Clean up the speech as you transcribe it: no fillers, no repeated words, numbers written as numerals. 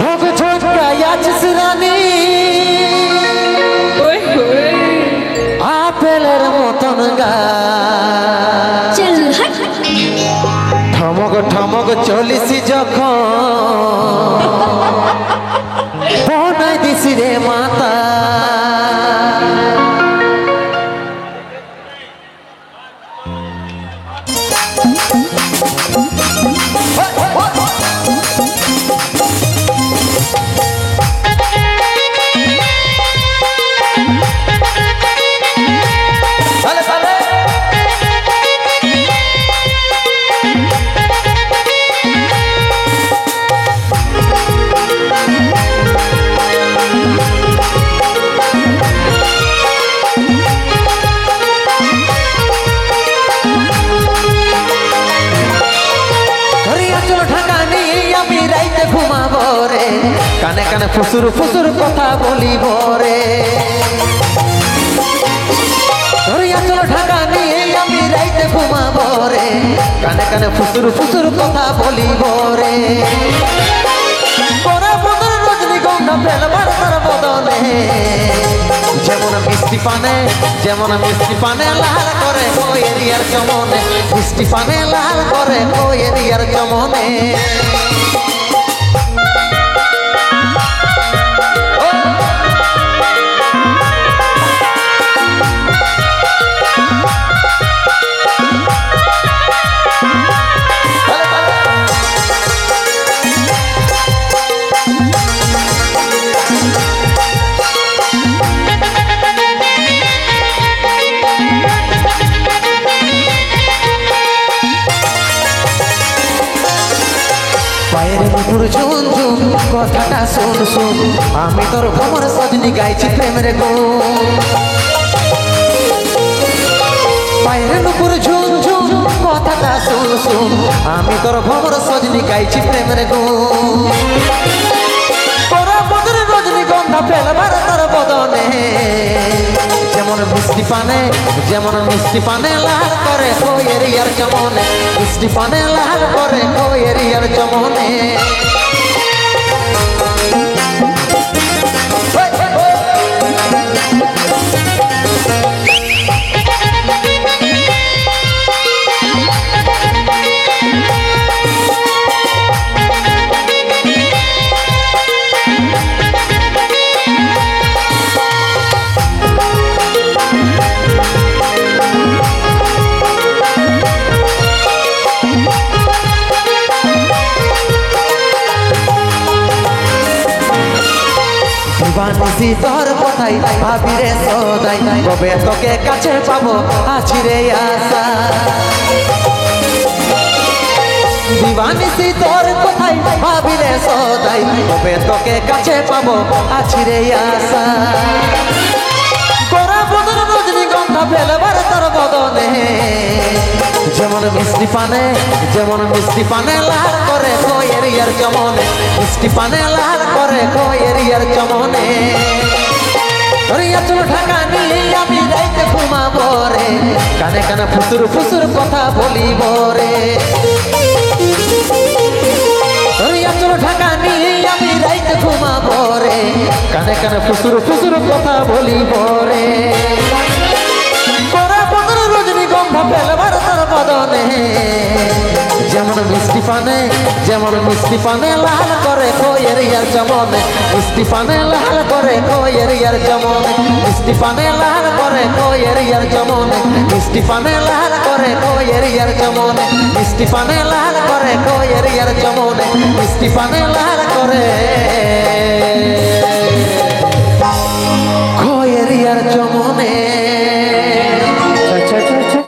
ঝক ঝটকায় আছিস রানী আপেলের মতন গা ঠমক ঠমক চলিস যখন বনাই দিস রে মাতা কানে কানে ফুসুর ফুসুর কথা বলিব রে চল ঢাকা নিয়ে আমি রাইতে ঘুমাব রে কানে কানে ফুসুর ফুসুর কথা বলিব রে রজনীগন্ধা ফেলবার তার বদনে যেমন মিষ্টি পানে লাল করে কোয়েরিয়ার চমনে মিষ্টি পানে লাল করে কোয়েরিয়ার চমনে ঝুমঝুম কথাটা শুন শুন আমি তোর ভ্রমর সজনি গাইছি প্রেমের গুণ পায়ের নুপুর ঝুমঝুম কথাটা শুন শুন আমি তোর ভ্রমর সজনি গাইছি প্রেমের গুণ তোরা বদরে রজনীগন্ধা ফেলবার তার বদনে যেমন মিষ্টি পানে লাল করে কোয়েরিয়ার চমনে মিষ্টি পানে লাল করে কোয়েরিয়ার চমনে বানিসি তোর কথাই ভাবি রে সদাই কবে তোকে কাছে পাবো আছি রে আশা দিবানিসি তোর কথাই ভাবি রে সদাই কবে তোকে কাছে পাবো আছি রে আশা গোরা বদন রজনীগন্ধা ফেলবার তোর বদনে যেমন মিষ্টি পানে লাল করে কোয়েরিয়ার চমনে মিষ্টি পানে লাল করে কোয়েরিয়ার চমনে চল ঢাকা নিয়ে আমি রাইতে ঘুমাব রে কানে কানে ফুসুর ফুসুর কথা বলিব রে চল ঢাকা নিয়ে আমি রাইতে ঘুমাব রে কানে কানে ফুসুর ফুসুর কথা বলিব রে রজনীগন্ধা ফেলবার তার বদনে যেমন মিষ্টি পানে লাল করে কোয়েরিয়ার চমনে মিষ্টি পানে লাল করে কোয়েরিয়ার চমনে মিষ্টি পানে লাল করে কোয়েরিয়ার চমনে মিষ্টি পানে লাল করে কোয়েরিয়ার চমনে মিষ্টি পানে লাল করে কোয়েরিয়ার চমনে মিষ্টি পানে লাল করে